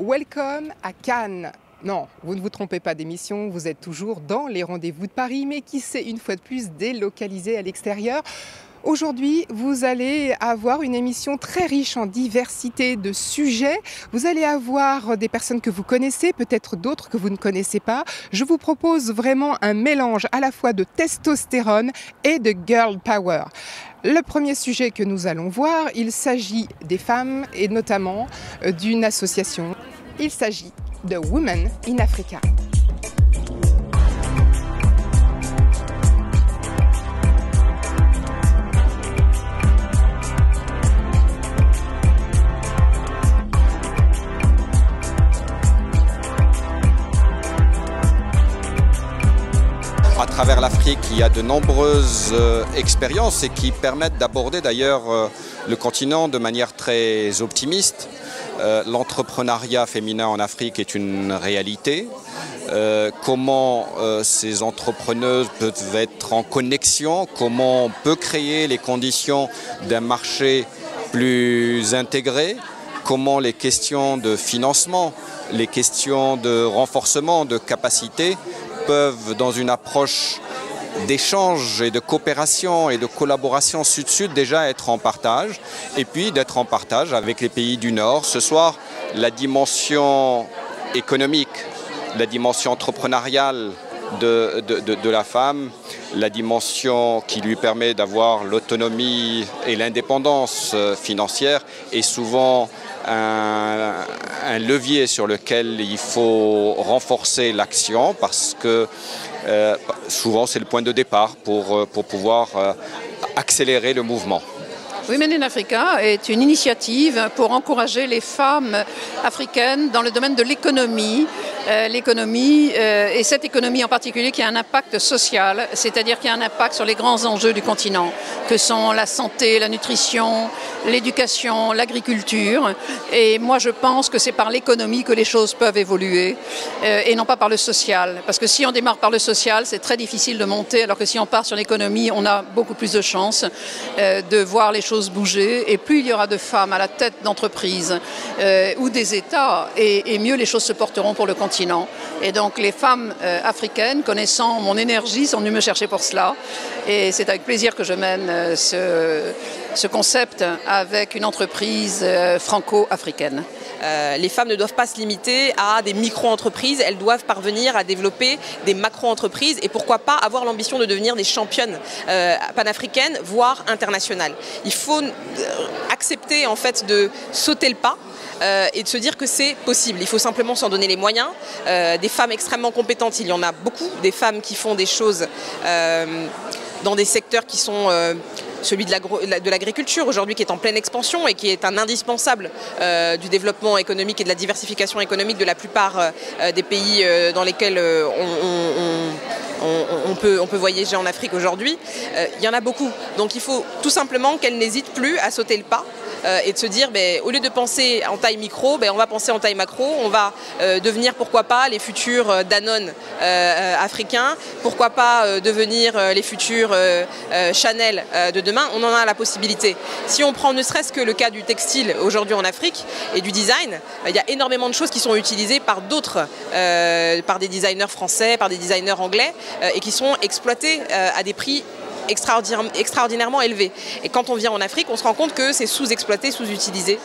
Welcome à Cannes. Non, vous ne vous trompez pas d'émission, vous êtes toujours dans les rendez-vous de Paris, mais qui s'est une fois de plus délocalisé à l'extérieur. Aujourd'hui, vous allez avoir une émission très riche en diversité de sujets. Vous allez avoir des personnes que vous connaissez, peut-être d'autres que vous ne connaissez pas. Je vous propose vraiment un mélange à la fois de testostérone et de girl power. Le premier sujet que nous allons voir, il s'agit des femmes et notamment d'une association. Il s'agit de Women in Africa. À travers l'Afrique, il y a de nombreuses expériences et qui permettent d'aborder d'ailleurs le continent de manière très optimiste. L'entrepreneuriat féminin en Afrique est une réalité. Comment ces entrepreneuses peuvent être en connexion, comment on peut créer les conditions d'un marché plus intégré, comment les questions de financement, les questions de renforcement de capacité peuvent, dans une approche d'échange et de coopération et de collaboration sud-sud, déjà être en partage, et puis d'être en partage avec les pays du Nord. Ce soir, la dimension économique, la dimension entrepreneuriale de la femme, la dimension qui lui permet d'avoir l'autonomie et l'indépendance financière est souvent un levier sur lequel il faut renforcer l'action parce que souvent c'est le point de départ pour pouvoir accélérer le mouvement. Women in Africa est une initiative pour encourager les femmes africaines dans le domaine de l'économie. Et cette économie en particulier qui a un impact social, c'est-à-dire qui a un impact sur les grands enjeux du continent, que sont la santé, la nutrition, l'éducation, l'agriculture. Et moi je pense que c'est par l'économie que les choses peuvent évoluer et non pas par le social. Parce que si on démarre par le social, c'est très difficile de monter, alors que si on part sur l'économie, on a beaucoup plus de chances de voir les choses bouger. Et plus il y aura de femmes à la tête d'entreprises ou des États, et mieux les choses se porteront pour le continent. Et donc les femmes africaines, connaissant mon énergie, sont venues me chercher pour cela. Et c'est avec plaisir que je mène ce concept avec une entreprise franco-africaine. Les femmes ne doivent pas se limiter à des micro-entreprises, elles doivent parvenir à développer des macro-entreprises et pourquoi pas avoir l'ambition de devenir des championnes panafricaines, voire internationales. Il faut accepter en fait de sauter le pas. Et de se dire que c'est possible. Il faut simplement s'en donner les moyens. Des femmes extrêmement compétentes, il y en a beaucoup. Des femmes qui font des choses dans des secteurs qui sont celui de l'agriculture aujourd'hui, qui est en pleine expansion et qui est un indispensable du développement économique et de la diversification économique de la plupart des pays dans lesquels on peut voyager en Afrique aujourd'hui. Il y en a beaucoup. Donc il faut tout simplement qu'elles n'hésitent plus à sauter le pas. Et de se dire, au lieu de penser en taille micro, on va penser en taille macro, on va devenir, pourquoi pas, les futurs Danone africains, pourquoi pas devenir les futurs Chanel de demain, on en a la possibilité. Si on prend ne serait-ce que le cas du textile aujourd'hui en Afrique et du design, il y a énormément de choses qui sont utilisées par d'autres, par des designers français, par des designers anglais, et qui sont exploitées à des prix extraordinairement élevés. Et quand on vient en Afrique, on se rend compte que c'est sous-exploité, sous-utilisé.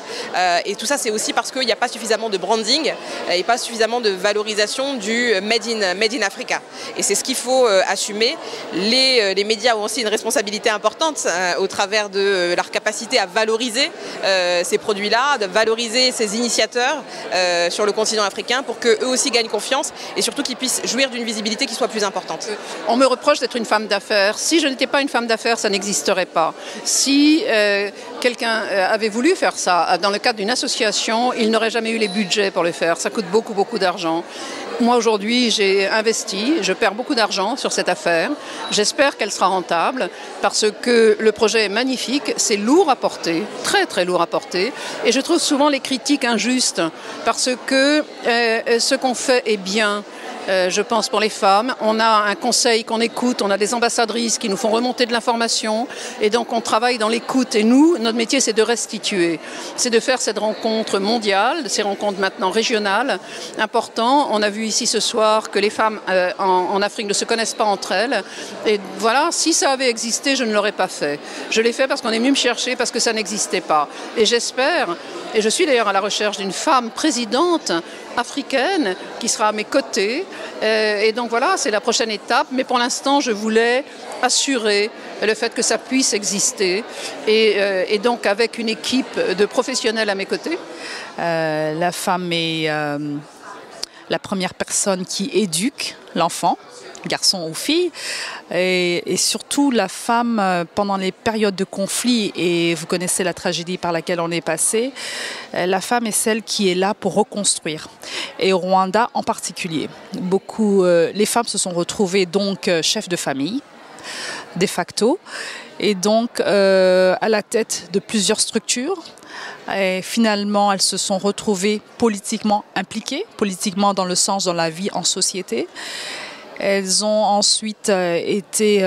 Et tout ça, c'est aussi parce qu'il n'y a pas suffisamment de branding et pas suffisamment de valorisation du Made in Africa. Et c'est ce qu'il faut assumer. Les médias ont aussi une responsabilité importante au travers de leur capacité à valoriser ces produits-là, de valoriser ces initiateurs sur le continent africain pour qu'eux aussi gagnent confiance et surtout qu'ils puissent jouir d'une visibilité qui soit plus importante. On me reproche d'être une femme d'affaires. Si je n'étais pas une femme d'affaires, ça n'existerait pas. Si quelqu'un avait voulu faire ça dans le cadre d'une association, il n'aurait jamais eu les budgets pour le faire. Ça coûte beaucoup, beaucoup d'argent. Moi, aujourd'hui, j'ai investi, je perds beaucoup d'argent sur cette affaire. J'espère qu'elle sera rentable parce que le projet est magnifique, c'est lourd à porter, très, très lourd à porter. Et je trouve souvent les critiques injustes parce que ce qu'on fait est bien. Je pense pour les femmes, on a un conseil qu'on écoute, on a des ambassadrices qui nous font remonter de l'information et donc on travaille dans l'écoute et nous, notre métier c'est de restituer, c'est de faire cette rencontre mondiale, ces rencontres maintenant régionales, important. On a vu ici ce soir que les femmes en Afrique ne se connaissent pas entre elles et voilà, si ça avait existé, je ne l'aurais pas fait. Je l'ai fait parce qu'on est venu me chercher, parce que ça n'existait pas. Et j'espère, et je suis d'ailleurs à la recherche d'une femme présidente africaine qui sera à mes côtés. Et donc voilà, c'est la prochaine étape. Mais pour l'instant, je voulais assurer le fait que ça puisse exister. Et donc avec une équipe de professionnels à mes côtés. La femme est la première personne qui éduque l'enfant, garçon ou fille, et surtout la femme pendant les périodes de conflit, et vous connaissez la tragédie par laquelle on est passé, la femme est celle qui est là pour reconstruire, et au Rwanda en particulier. Les femmes se sont retrouvées donc chefs de famille, de facto, et donc à la tête de plusieurs structures. Et finalement, elles se sont retrouvées politiquement impliquées, politiquement dans le sens dans la vie en société. Elles ont ensuite été,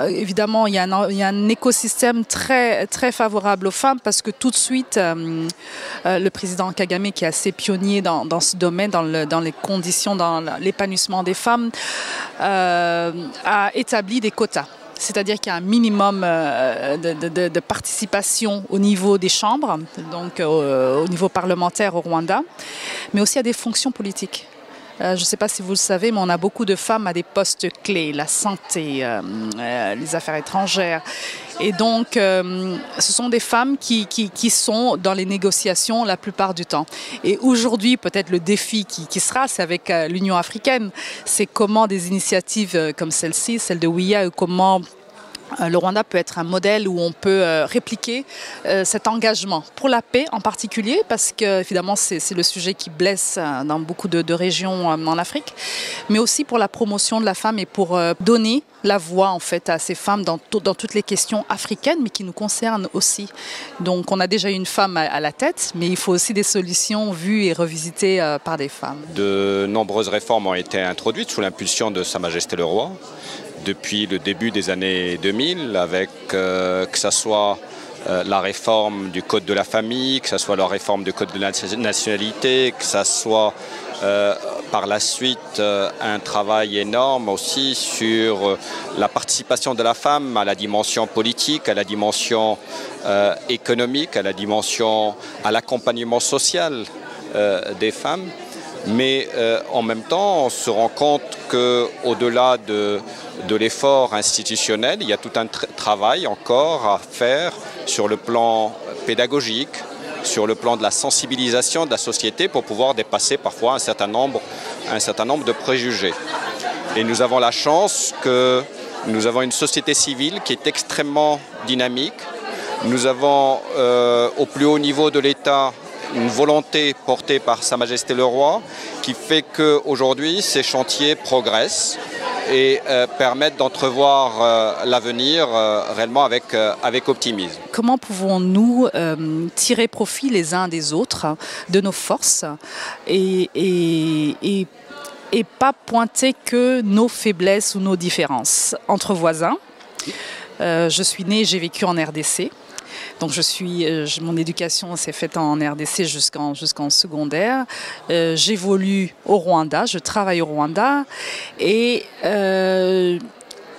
évidemment, il y a un écosystème très, très favorable aux femmes parce que tout de suite, le président Kagame, qui est assez pionnier dans ce domaine, dans les conditions, dans l'épanouissement des femmes, a établi des quotas. C'est-à-dire qu'il y a un minimum de participation au niveau des chambres, donc au niveau parlementaire au Rwanda, mais aussi à des fonctions politiques. Je ne sais pas si vous le savez, mais on a beaucoup de femmes à des postes clés, la santé, les affaires étrangères. Et donc, ce sont des femmes qui sont dans les négociations la plupart du temps. Et aujourd'hui, peut-être le défi qui sera, c'est avec l'Union africaine, c'est comment des initiatives comme celle-ci, celle de Ouya, comment le Rwanda peut être un modèle où on peut répliquer cet engagement pour la paix en particulier, parce que évidemment c'est le sujet qui blesse dans beaucoup de régions en Afrique, mais aussi pour la promotion de la femme et pour donner la voix en fait à ces femmes dans toutes les questions africaines, mais qui nous concernent aussi. Donc on a déjà une femme à la tête, mais il faut aussi des solutions vues et revisitées par des femmes. De nombreuses réformes ont été introduites sous l'impulsion de Sa Majesté le Roi. Depuis le début des années 2000, avec que ce soit la réforme du Code de la famille, que ce soit la réforme du Code de la nationalité, que ce soit par la suite un travail énorme aussi sur la participation de la femme à la dimension politique, à la dimension économique, à la dimension, à l'accompagnement social des femmes. Mais en même temps, on se rend compte qu'au-delà de l'effort institutionnel, il y a tout un travail encore à faire sur le plan pédagogique, sur le plan de la sensibilisation de la société pour pouvoir dépasser parfois un certain nombre de préjugés. Et nous avons la chance que nous avons une société civile qui est extrêmement dynamique. Nous avons au plus haut niveau de l'État une volonté portée par Sa Majesté le Roi qui fait qu'aujourd'hui ces chantiers progressent et permettent d'entrevoir l'avenir réellement avec optimisme. Comment pouvons-nous tirer profit les uns des autres de nos forces et pas pointer que nos faiblesses ou nos différences entre voisins? Je suis née, j'ai vécu en RDC. Donc mon éducation s'est faite en RDC jusqu'en secondaire. J'évolue au Rwanda, je travaille au Rwanda et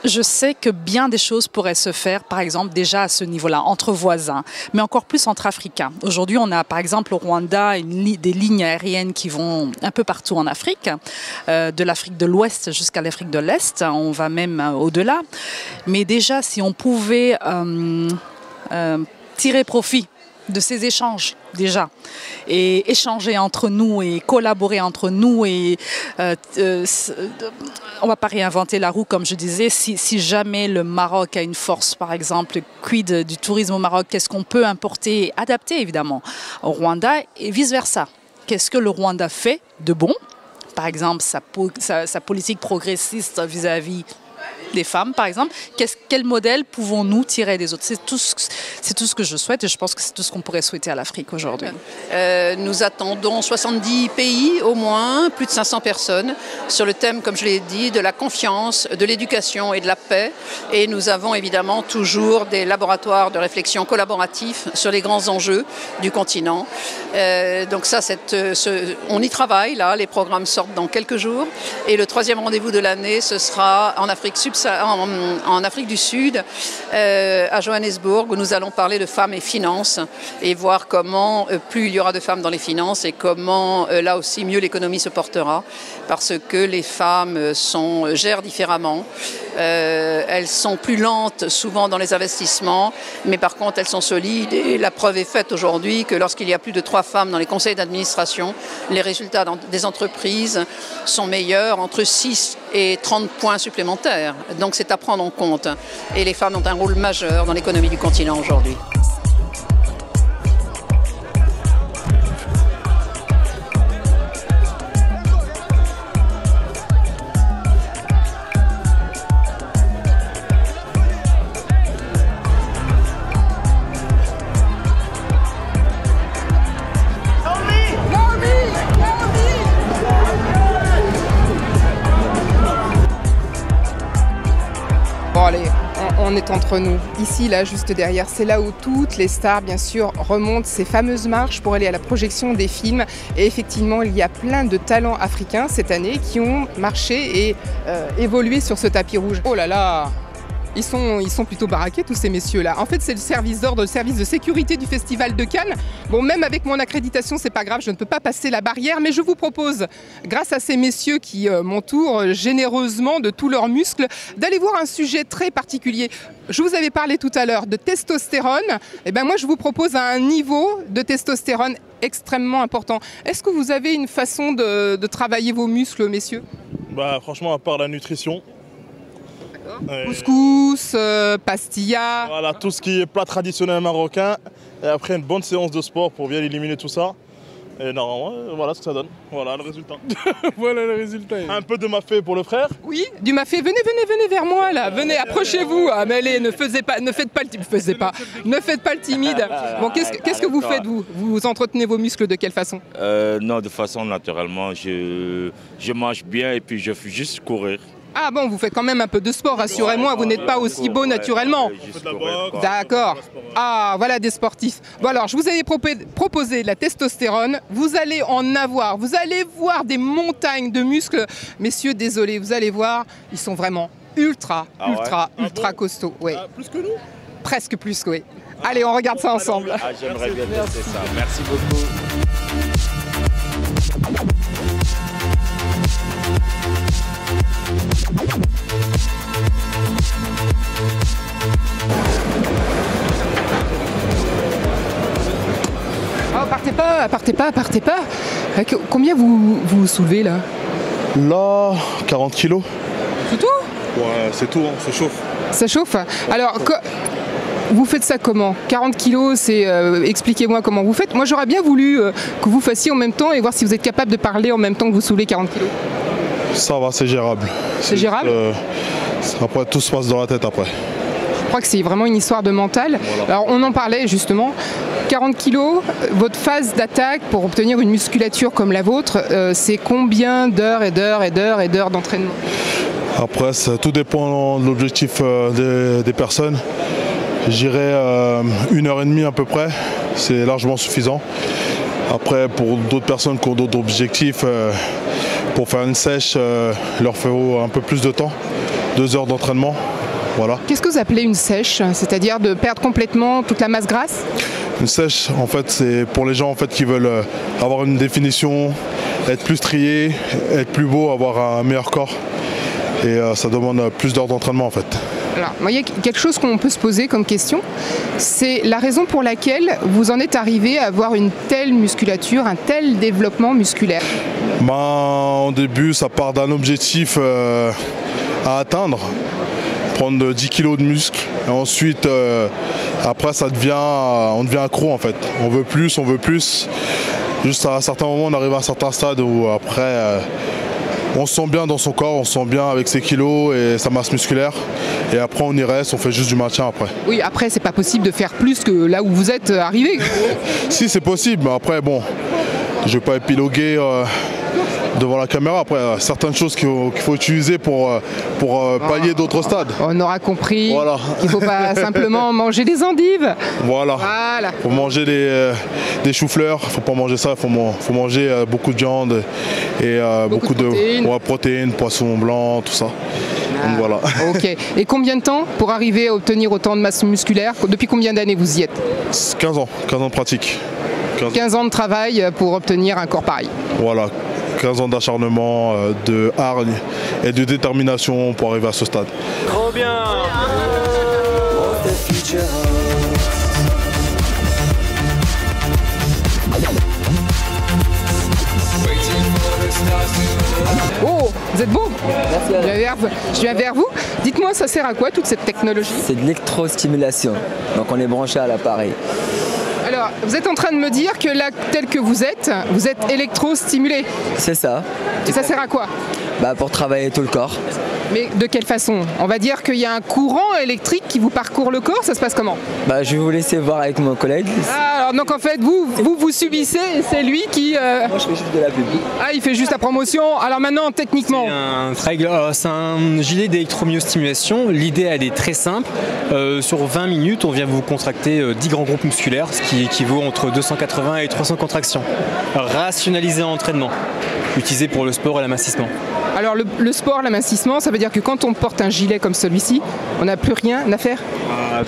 Je sais que bien des choses pourraient se faire, par exemple, déjà à ce niveau-là, entre voisins, mais encore plus entre Africains. Aujourd'hui, on a, par exemple, au Rwanda, des lignes aériennes qui vont un peu partout en Afrique, de l'Afrique de l'Ouest jusqu'à l'Afrique de l'Est. On va même au-delà. Mais déjà, si on pouvait tirer profit de ces échanges déjà et échanger entre nous et collaborer entre nous et on va pas réinventer la roue comme je disais. Si jamais le Maroc a une force, par exemple, quid du tourisme au Maroc, qu'est-ce qu'on peut importer et adapter évidemment au Rwanda et vice versa. Qu'est-ce que le Rwanda fait de bon, par exemple sa politique progressiste vis-à-vis des femmes, par exemple, quel modèle pouvons-nous tirer des autres? C'est tout ce que je souhaite et je pense que c'est tout ce qu'on pourrait souhaiter à l'Afrique aujourd'hui. Nous attendons 70 pays au moins, plus de 500 personnes, sur le thème, comme je l'ai dit, de la confiance, de l'éducation et de la paix. Et nous avons évidemment toujours des laboratoires de réflexion collaboratifs sur les grands enjeux du continent. Donc ça, on y travaille, là, les programmes sortent dans quelques jours. Et le 3e rendez-vous de l'année, ce sera en Afrique du Sud, à Johannesburg, où nous allons parler de femmes et finances et voir comment plus il y aura de femmes dans les finances et comment là aussi mieux l'économie se portera, parce que les femmes gèrent différemment. Elles sont plus lentes souvent dans les investissements, mais par contre elles sont solides et la preuve est faite aujourd'hui que lorsqu'il y a plus de 3 femmes dans les conseils d'administration, les résultats des entreprises sont meilleurs, entre 6 et 30 points supplémentaires. Donc c'est à prendre en compte. Et les femmes ont un rôle majeur dans l'économie du continent aujourd'hui. Bon allez, on est entre nous. Ici, là, juste derrière, c'est là où toutes les stars, bien sûr, remontent ces fameuses marches pour aller à la projection des films. Et effectivement, il y a plein de talents africains cette année qui ont marché et évolué sur ce tapis rouge. Oh là là, ils sont plutôt baraqués, tous ces messieurs-là. En fait, c'est le service d'ordre, le service de sécurité du Festival de Cannes. Bon, même avec mon accréditation, c'est pas grave, je ne peux pas passer la barrière, mais je vous propose, grâce à ces messieurs qui m'entourent généreusement de tous leurs muscles, d'aller voir un sujet très particulier. Je vous avais parlé tout à l'heure de testostérone. Et ben moi, je vous propose un niveau de testostérone extrêmement important. Est-ce que vous avez une façon de travailler vos muscles, messieurs? Bah, franchement, à part la nutrition. Couscous, pastilla. Voilà, tout ce qui est plat traditionnel marocain. Et après une bonne séance de sport pour bien éliminer tout ça. Et normalement, voilà ce que ça donne. Voilà le résultat. Voilà le résultat. Un peu de mafé pour le frère. Oui, du mafé. Venez vers moi là. Venez, approchez-vous. Ah mais allez, ne faites pas le timide. Bon, qu'est-ce que vous faites vous? Vous entretenez vos muscles de quelle façon? Non, de façon naturellement. Je mange bien et puis je fais juste courir. Ah bon, vous faites quand même un peu de sport, rassurez-moi, vous n'êtes pas aussi beau naturellement. D'accord. Ah, voilà des sportifs. Bon alors, je vous avais proposé de la testostérone, vous allez en avoir, vous allez voir des montagnes de muscles. Messieurs, désolé, vous allez voir, ils sont vraiment ultra costauds. Ouais. Plus que nous? Presque plus, oui. Allez, on regarde ça ensemble. Ah, j'aimerais bien tester ça. Merci beaucoup. Oh, partez pas. Combien vous soulevez là? Là, 40 kilos. C'est tout? Ouais, c'est tout, ça chauffe. Ça chauffe? Alors, vous faites ça comment? 40 kilos, c'est... expliquez-moi comment vous faites. Moi, j'aurais bien voulu que vous fassiez en même temps et voir si vous êtes capable de parler en même temps que vous soulevez 40 kilos. Ça va, c'est gérable. C'est gérable? Après, tout se passe dans la tête après. Je crois que c'est vraiment une histoire de mental. Voilà. Alors, on en parlait justement. 40 kilos, votre phase d'attaque pour obtenir une musculature comme la vôtre, c'est combien d'heures et d'heures d'entraînement? Après, tout dépend de l'objectif des personnes. Je dirais 1h30 à peu près, c'est largement suffisant. Après, pour d'autres personnes qui ont d'autres objectifs, pour faire une sèche, il leur faut un peu plus de temps. 2 heures d'entraînement. Voilà. Qu'est-ce que vous appelez une sèche? C'est-à-dire de perdre complètement toute la masse grasse? Une sèche, en fait, c'est pour les gens en fait, qui veulent avoir une définition, être plus strié, être plus beau, avoir un meilleur corps. Et ça demande plus d'heures d'entraînement en fait. Alors, il y a quelque chose qu'on peut se poser comme question, c'est la raison pour laquelle vous en êtes arrivé à avoir une telle musculature, un tel développement musculaire. Au début, ça part d'un objectif à atteindre, prendre 10 kg de muscle. Et ensuite, après, on devient accro en fait. On veut plus. Juste à un certain moment, on arrive à un certain stade où après... on se sent bien dans son corps, on se sent bien avec ses kilos et sa masse musculaire. Et après on y reste, on fait juste du maintien après. Oui, après c'est pas possible de faire plus que là où vous êtes arrivé. Si, c'est possible, mais après bon, je vais pas épiloguer devant la caméra. Après, certaines choses qu'il faut utiliser pour pallier d'autres stades. On aura compris voilà. qu'il ne faut pas simplement manger des endives. Voilà. Faut manger des choux-fleurs, faut pas manger ça, faut manger beaucoup de viande et beaucoup de protéines, poissons blancs, tout ça. Donc voilà. Ok. Et combien de temps pour arriver à obtenir autant de masse musculaire? Depuis combien d'années vous y êtes? 15 ans de pratique. 15 ans de travail pour obtenir un corps pareil. Voilà. 15 ans d'acharnement, de hargne et de détermination pour arriver à ce stade. Trop bien. Oh, vous êtes beau. Je viens vers vous. Dites-moi, ça sert à quoi toute cette technologie? C'est de l'électrostimulation. Donc on est branché à l'appareil. Alors, vous êtes en train de me dire que là, tel que vous êtes électro-stimulé. C'est ça. Et ça sert à quoi? Pour travailler tout le corps. Mais de quelle façon? On va dire qu'il y a un courant électrique qui vous parcourt le corps, ça se passe comment? Je vais vous laisser voir avec mon collègue. Alors donc en fait, vous subissez, et c'est lui qui... Moi je fais juste de la pub. Il fait juste la promotion. Alors maintenant, techniquement... C'est un gilet d'électromyostimulation. L'idée, elle est très simple. Sur 20 minutes, on vient vous contracter 10 grands groupes musculaires, ce qui équivaut entre 280 et 300 contractions. Rationalisé en entraînement, utilisé pour le sport et l'amincissement. Alors le sport, l'amincissement, ça veut dire que quand on porte un gilet comme celui-ci, on n'a plus rien à faire?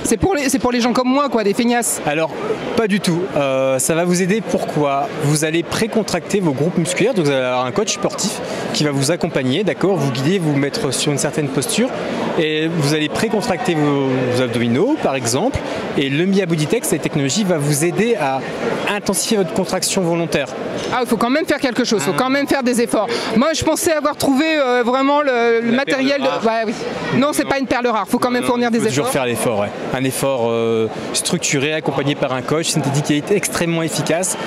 C'est pour les gens comme moi, quoi, des feignasses. Alors, pas du tout. Ça va vous aider. Pourquoi? Vous allez précontracter vos groupes musculaires. Donc, vous allez avoir un coach sportif qui va vous accompagner, d'accord, vous guider, vous mettre sur une certaine posture. Et vous allez précontracter vos abdominaux, par exemple. Et le Mia Bodytech, cette technologie, va vous aider à intensifier votre contraction volontaire. Il faut quand même faire quelque chose, il faut quand même faire des efforts. Moi, je pensais avoir trouvé vraiment le matériel. Oui. Non, c'est pas une perle rare, il faut quand même fournir des efforts. Il faut toujours faire l'effort, ouais. Un effort structuré, accompagné par un coach. C'est une technique qui est extrêmement efficace.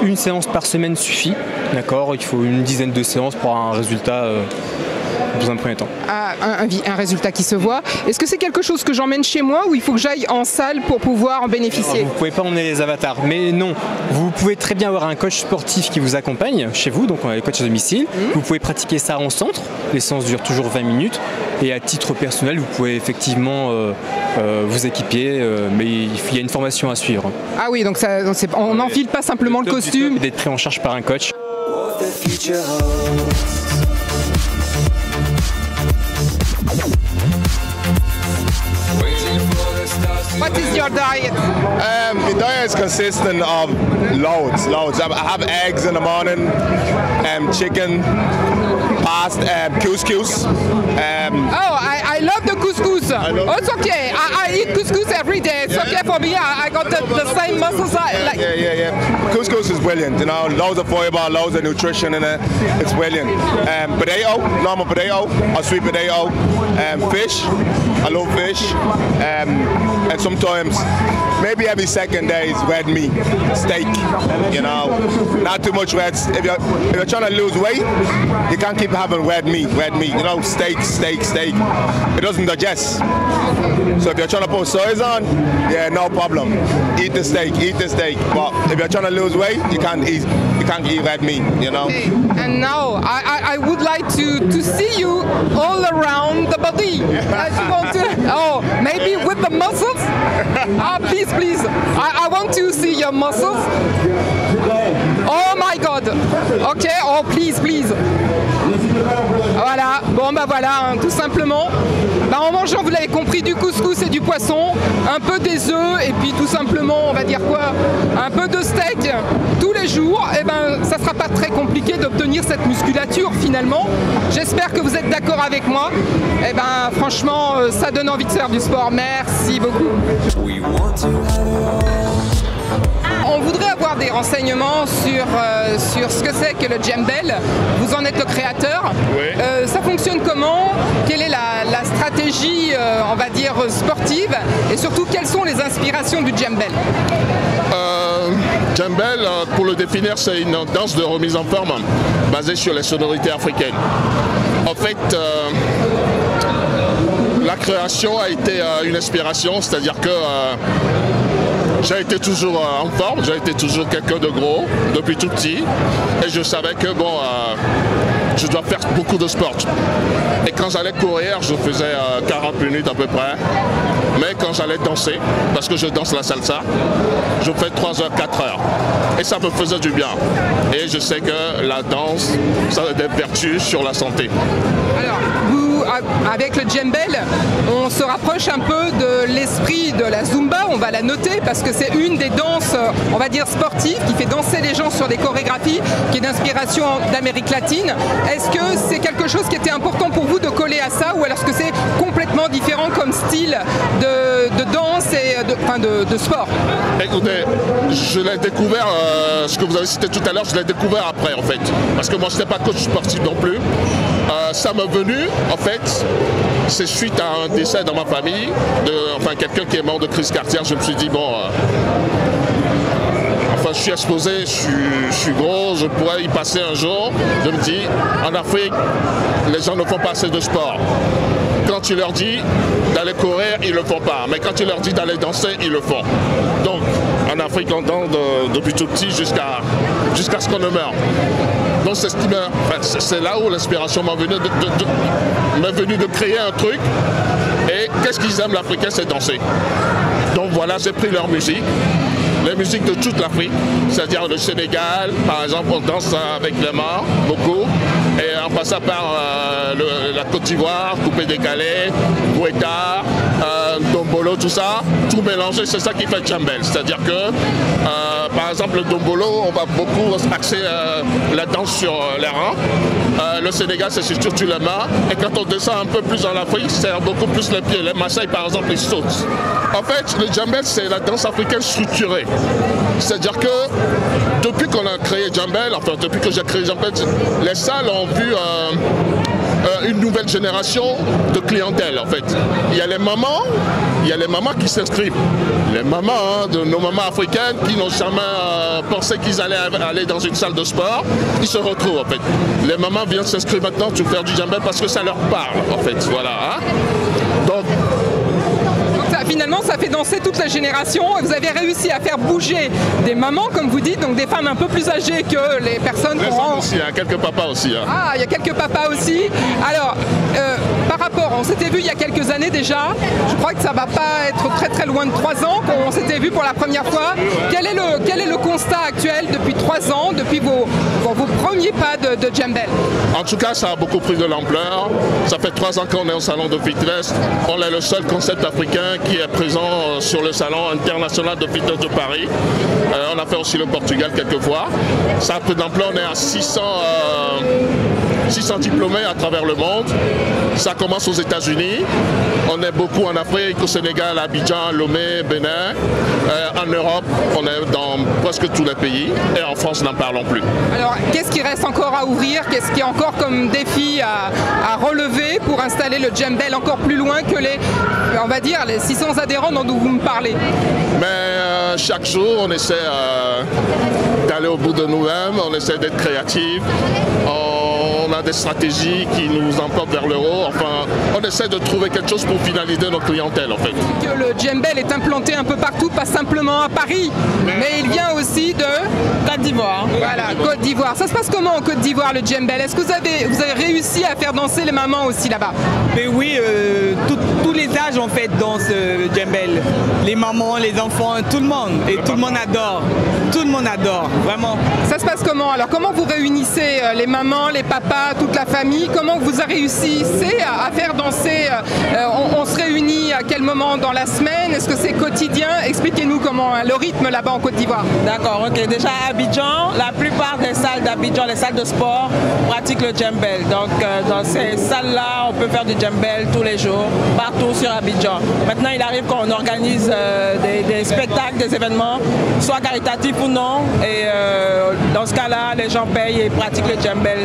Une séance par semaine suffit, d'accord. Il faut une dizaine de séances pour avoir un résultat dans un premier temps. Un résultat qui se voit. Est-ce que c'est quelque chose que j'emmène chez moi ou il faut que j'aille en salle pour pouvoir en bénéficier? Vous ne pouvez pas emmener les avatars, mais non. Vous pouvez très bien avoir un coach sportif qui vous accompagne chez vous, donc on a les coachs à domicile. Vous pouvez pratiquer ça en centre. Les séances durent toujours 20 minutes. Et à titre personnel, vous pouvez effectivement vous équiper, mais il y a une formation à suivre. Ah oui, donc on n'enfile pas simplement le costume. D'être pris en charge par un coach. What is your diet? My diet is consistent of loads. I have eggs in the morning, chicken, pasta, couscous. I love the couscous. It's okay. I eat couscous every day. It's okay for me. I got the same muscles. Yeah. Couscous is brilliant. You know, loads of fiber, loads of nutrition in it. It's brilliant. Potato, normal potato, or sweet potato, fish. I love fish. And sometimes, maybe every second day is red meat, steak. You know, not too much red. If you're trying to lose weight, you can't keep having red meat. You know, steak. It doesn't digest. So if you're trying to put size on, yeah, no problem. Eat the steak. But if you're trying to lose weight, you can't eat red meat. You know. Okay. And now I would like to see you all around the body. Maybe with the muscles. Please. I want to see your muscles. Oh my God. Okay. Oh, please. Voilà, bon bah voilà, hein, tout simplement. Bah, en mangeant, vous l'avez compris, du couscous et du poisson, un peu des œufs et puis tout simplement, on va dire quoi, un peu de steak tous les jours, et ben ça sera pas très compliqué d'obtenir cette musculature finalement. J'espère que vous êtes d'accord avec moi. Et ben franchement, ça donne envie de faire du sport. Merci beaucoup. On voudrait avoir des renseignements sur ce que c'est que le djembel. Vous en êtes le créateur. Oui. Ça fonctionne comment? Quelle est la stratégie, on va dire, sportive? Et surtout, quelles sont les inspirations du djembel? Djembel, pour le définir, c'est une danse de remise en forme basée sur les sonorités africaines. En fait, la création a été une inspiration, c'est-à-dire que j'ai été toujours en forme, j'ai été toujours quelqu'un de gros depuis tout petit et je savais que bon, je dois faire beaucoup de sport. Et quand j'allais courir, je faisais 40 minutes à peu près. Mais quand j'allais danser, parce que je danse la salsa, je fais 3 heures, 4 heures. Et ça me faisait du bien. Et je sais que la danse, ça a des vertus sur la santé. Alors, vous, avec le djembel, on se rapproche un peu de l'esprit de la Zumba, on va la noter parce que c'est une des danses, on va dire sportives, qui fait danser les gens sur des chorégraphies, qui est d'inspiration d'Amérique latine. Est-ce que c'est quelque chose qui était important pour vous de coller à ça, ou alors est-ce que c'est complètement différent comme style de danse et de sport? Écoutez, je l'ai découvert, ce que vous avez cité tout à l'heure, je l'ai découvert après en fait. Parce que moi je n'étais pas coach sportif non plus. Ça m'est venu, en fait, c'est suite à un décès dans ma famille, enfin quelqu'un qui est mort de crise cardiaque. Je me suis dit, bon, enfin je suis exposé, je suis gros, je pourrais y passer un jour. Je me dis, en Afrique, les gens ne font pas assez de sport. Quand tu leur dis d'aller courir, ils ne le font pas. Mais quand tu leur dis d'aller danser, ils le font. Donc, en Afrique, on danse depuis tout petit jusqu'à ce qu'on ne meure. Donc, c'est là où l'inspiration m'est venue de créer un truc. Et qu'est-ce qu'ils aiment, l'Africain, c'est danser. Donc voilà, j'ai pris leur musique. Les musiques de toute l'Afrique, c'est-à-dire le Sénégal, par exemple, on danse avec les mains, beaucoup, et en passant par la Côte d'Ivoire, coupé décalé, Guetta, Dombolo, tout ça, tout mélangé, c'est ça qui fait djembel. C'est-à-dire que, par exemple, le Dombolo, on va beaucoup axer la danse sur les reins. Le Sénégal, c'est surtout les mains, et quand on descend un peu plus en Afrique, c'est beaucoup plus les pieds. Les Maasai, par exemple, ils sautent. En fait, le djembel, c'est la danse africaine structurée. C'est-à-dire que depuis qu'on a créé djembel, enfin depuis que j'ai créé djembel, les salles ont vu une nouvelle génération de clientèle en fait. Il y a les mamans qui s'inscrivent. Les mamans, de nos mamans africaines qui n'ont jamais pensé qu'ils allaient aller dans une salle de sport, ils se retrouvent en fait. Les mamans viennent s'inscrire maintenant pour faire du djembel parce que ça leur parle en fait. Voilà. Hein? Donc, finalement, ça fait danser toute la génération. Vous avez réussi à faire bouger des mamans, comme vous dites, donc des femmes un peu plus âgées que les personnes qui ont... aussi, hein, quelques papas aussi. Hein. Ah, il y a quelques papas aussi. Alors, par rapport, on s'était vu il y a quelques années déjà. Je crois que ça ne va pas être très très loin de 3 ans qu'on s'était vu pour la première fois. Quel est le constat actuel depuis 3 ans, depuis vos premiers pas de djembel? En tout cas, ça a beaucoup pris de l'ampleur. Ça fait 3 ans qu'on est au salon de fitness. On est le seul concept africain qui est présent sur le salon international de fitness de Paris. On a fait aussi le Portugal quelques fois. Ça a pris de l'ampleur, on est à 600 diplômés à travers le monde. Ça commence aux États-Unis. On est beaucoup en Afrique, au Sénégal, Abidjan, Lomé, Bénin. En Europe, on est dans presque tous les pays. Et en France, n'en parlons plus. Alors, qu'est-ce qui reste encore à ouvrir? Qu'est-ce qui est encore comme défi à relever pour installer le djembel encore plus loin que on va dire, les 600 adhérents dont vous me parlez? Mais chaque jour, on essaie d'aller au bout de nous-mêmes. On essaie d'être créatifs. On a des stratégies qui nous emportent vers le haut. Enfin, on essaie de trouver quelque chose pour finaliser notre clientèle en fait. Que le djembel est implanté un peu partout, pas simplement à Paris, mais il vient aussi de d'Ivoire. Voilà, Côte d'Ivoire. Ça se passe comment en Côte d'Ivoire, le djembel? Est-ce que vous avez réussi à faire danser les mamans aussi là-bas? Mais oui, tous les âges en fait dansent djembel. Les mamans, les enfants, tout le monde. Et tout le monde adore. Tout le monde adore, vraiment. Ça se passe comment? Alors comment vous réunissez les mamans, les papas, toute la famille? Comment vous réussissez à faire danser? On se réunit à quel moment dans la semaine? Est-ce que c'est quotidien? Expliquez-nous comment le rythme là-bas en Côte d'Ivoire. D'accord, ok. Déjà à Abidjan, la plupart des salles d'Abidjan, les salles de sport, pratiquent le djembel. Donc dans ces salles-là, on peut faire du djembel tous les jours, partout sur Abidjan. Maintenant, il arrive qu'on organise des spectacles, des événements, soit caritatifs ou non. Et dans ce cas-là, les gens payent et pratiquent le djembel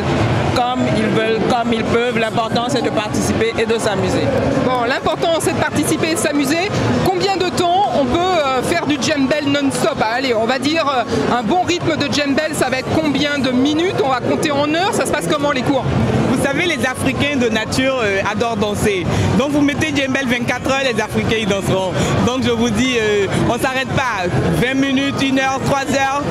comme ils veulent, comme ils peuvent. L'important, c'est de participer et de s'amuser. Bon, l'important, c'est de participer et de s'amuser. Combien de temps on peut faire du djembel non-stop? Allez, on va dire un bon rythme de djembel, ça va être combien de minutes? On va compter en heures. Ça se passe comment les cours? Vous savez, les Africains de nature adorent danser. Donc vous mettez djembel 24 heures, les Africains ils danseront. Donc je vous dis, on ne s'arrête pas. 20 minutes, 1 heure, 3 heures.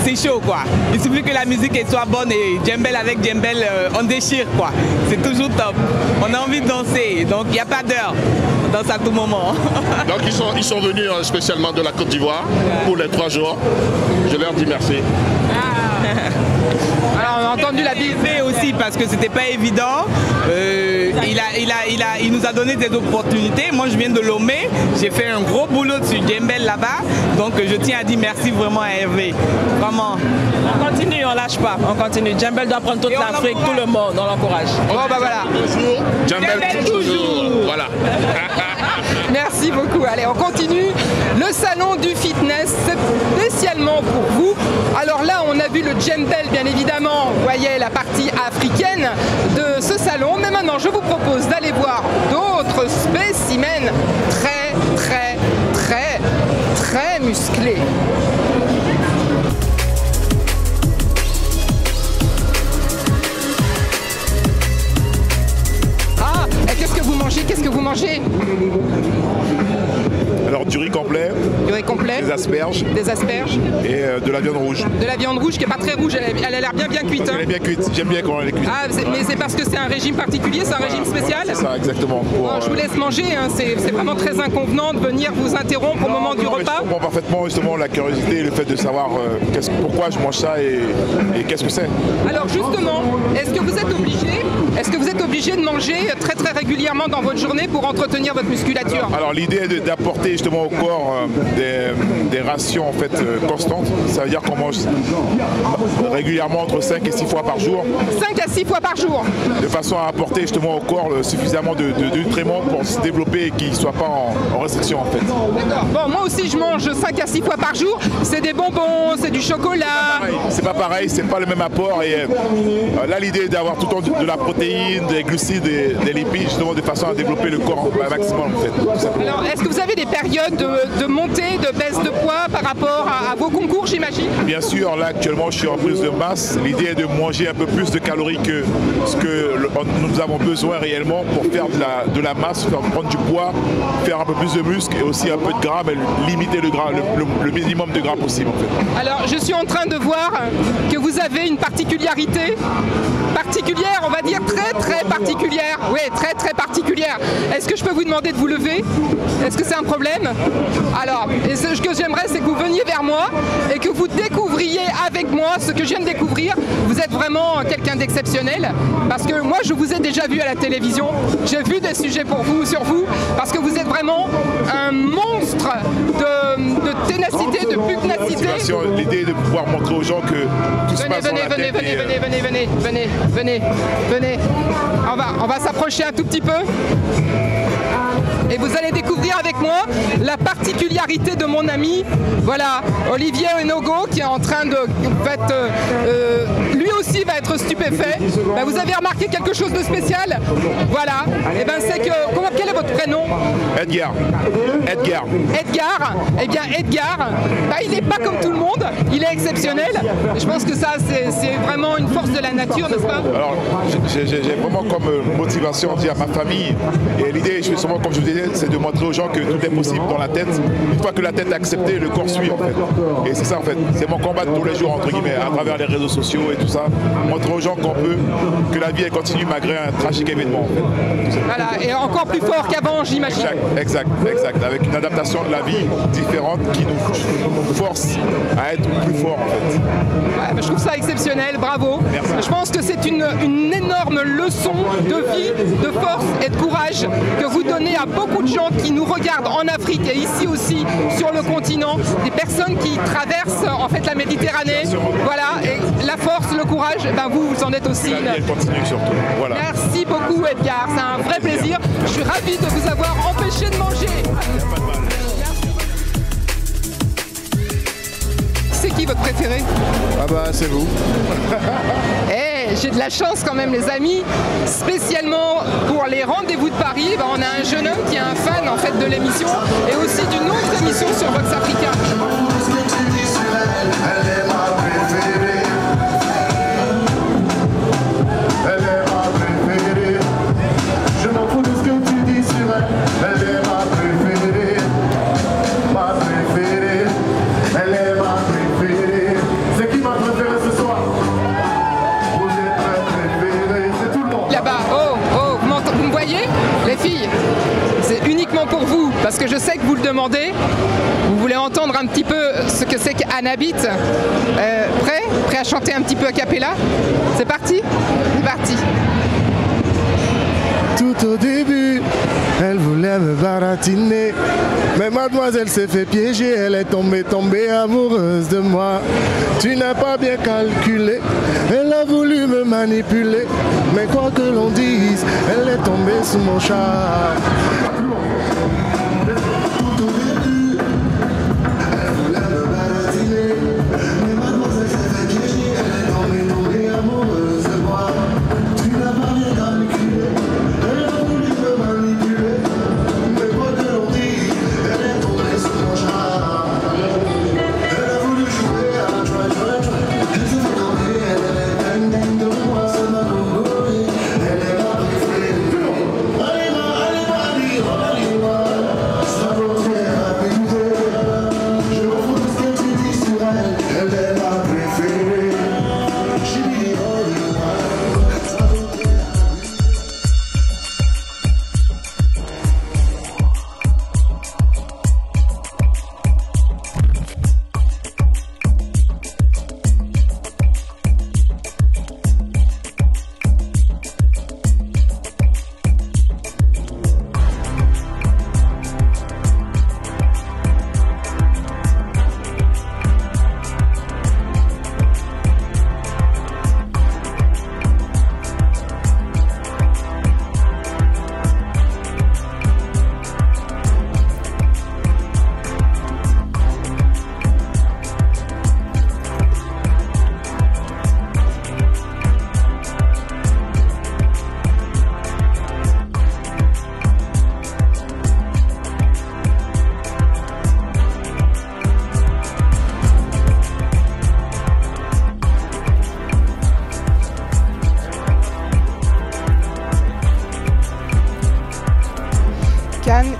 C'est chaud quoi. Il suffit que la musique soit bonne et djembel avec djembel, on déchire quoi. C'est toujours top. On a envie de danser, donc il n'y a pas d'heure. On danse à tout moment. Donc ils sont venus spécialement de la Côte d'Ivoire pour les 3 jours. Je leur dis merci. Alors on a entendu la bise aussi parce que c'était pas évident. Il nous a donné des opportunités. Moi je viens de Lomé, j'ai fait un gros boulot sur djembel là-bas. Donc je tiens à dire merci vraiment à Hervé. Vraiment. On continue, on lâche pas. On continue. Djembel doit prendre toute l'Afrique, tout le monde, on l'encourage. Bon bah voilà. Djembel toujours. Voilà. Merci beaucoup. Allez, on continue. Le salon du fitness, spécialement pour vous. Alors là, on a vu le djembel, bien évidemment. Vous voyez la partie africaine de ce salon. Mais maintenant, je vous propose d'aller voir d'autres spécimens très musclés. Ah, et qu'est-ce que vous mangez? Qu'est-ce que vous mangez? Alors du riz complet, des asperges et de la viande rouge. De la viande rouge qui n'est pas très rouge, elle a l'air bien cuite. Elle est bien cuite, j'aime bien quand elle est cuite. Ah, mais c'est parce que c'est un régime particulier, c'est un régime spécial? C'est ça, exactement. Je vous laisse manger, hein. C'est vraiment très inconvenant de venir vous interrompre au moment du repas. Je comprends parfaitement justement la curiosité et le fait de savoir pourquoi je mange ça et qu'est-ce que c'est. Alors justement, est-ce que vous êtes obligé de manger très régulièrement dans votre journée pour entretenir votre musculature? Alors l'idée est d'apporter justement au corps des rations en fait constantes. Ça veut dire qu'on mange régulièrement entre 5 et 6 fois par jour. 5 à 6 fois par jour. De façon à apporter justement au corps suffisamment de nutriments pour se développer et qu'il ne soit pas en restriction en fait. D'accord. Bon, moi aussi je mange 5 à 6 fois par jour. C'est des bonbons, c'est du chocolat. C'est pas pareil, c'est pas le même apport. Et là l'idée est d'avoir tout le temps de la protéine, des glucides, des lipides, justement de façon à développer le corps au maximum en fait. Alors est-ce que vous avez des périodes de montée, de baisse de poids par rapport à vos concours, j'imagine? Bien sûr, là actuellement je suis en prise de masse. L'idée est de manger un peu plus de calories que ce que nous avons besoin réellement pour faire de la masse, prendre du poids, faire un peu plus de muscle et aussi un peu de gras, mais limiter le gras, le minimum de gras possible en fait. Alors je suis en train de voir que vous avez une particularité particulière, on va dire très particulière. Oui, très particulière. Est-ce que je peux vous demander de vous lever? Est-ce que c'est un problème? Alors, ce que j'aimerais, c'est que vous veniez vers moi et que vous découvriez avec moi ce que je viens de découvrir. Vous êtes vraiment quelqu'un d'exceptionnel parce que moi, je vous ai déjà vu à la télévision. J'ai vu des sujets sur vous, parce que vous êtes vraiment un monstre de ténacité, de pugnacité. L'idée est de pouvoir montrer aux gens que tout se passe dans la tête. Venez. On va s'approcher un tout petit peu. Et vous allez découvrir avec moi la particularité de mon ami, voilà, Olivier Enogo, qui est en train de... lui aussi va être stupéfait. Ben, vous avez remarqué quelque chose de spécial? Voilà. Et ben c'est que... Quel est votre prénom? Edgar. Eh bien Edgar, ben, il n'est pas comme tout le monde, il est exceptionnel. Et je pense que ça, c'est vraiment une force de la nature, n'est-ce pas? Alors, j'ai vraiment comme motivation de dire à ma famille, et l'idée, je justement, comme je vous disais, c'est de montrer aux gens que tout est possible dans la tête. Une fois que la tête est acceptée, le corps suit en fait. Et c'est ça en fait, c'est mon combat de tous les jours entre guillemets, à travers les réseaux sociaux et tout ça. Montrer aux gens qu'on peut, que la vie elle continue malgré un tragique événement en fait. Voilà, et encore plus fort qu'avant, j'imagine. Exact, avec une adaptation de la vie différente qui nous force à être plus fort en fait. Ouais, mais je trouve ça exceptionnel, bravo. Merci. Je pense que c'est une énorme leçon de vie, de force et de courage que vous donnez à beaucoup de gens qui nous regardent en Afrique et ici aussi sur le continent, des personnes qui traversent en fait la Méditerranée. Voilà, et la force, le courage, ben vous en êtes aussi. La vie, elle continue surtout. Voilà. Merci beaucoup Edgar, c'est un vrai plaisir. Je suis ravi de vous avoir empêché de manger. C'est qui votre préféré? Ah bah c'est vous. J'ai de la chance quand même les amis, spécialement pour les rendez-vous de Paris, ben, on a un jeune homme qui est un fan en fait de l'émission et aussi d'une autre émission sur Vox Africa. C'est uniquement pour vous, parce que je sais que vous le demandez. Vous voulez entendre un petit peu ce que c'est qu'Annabit. Prêt à chanter un petit peu a cappella? C'est parti? C'est parti. Tout au début, elle voulait me baratiner. Mais mademoiselle s'est fait piéger, elle est tombée amoureuse de moi. Tu n'as pas bien calculé, elle a voulu me manipuler. Mais quoi que l'on dise, elle est tombée sous mon charme.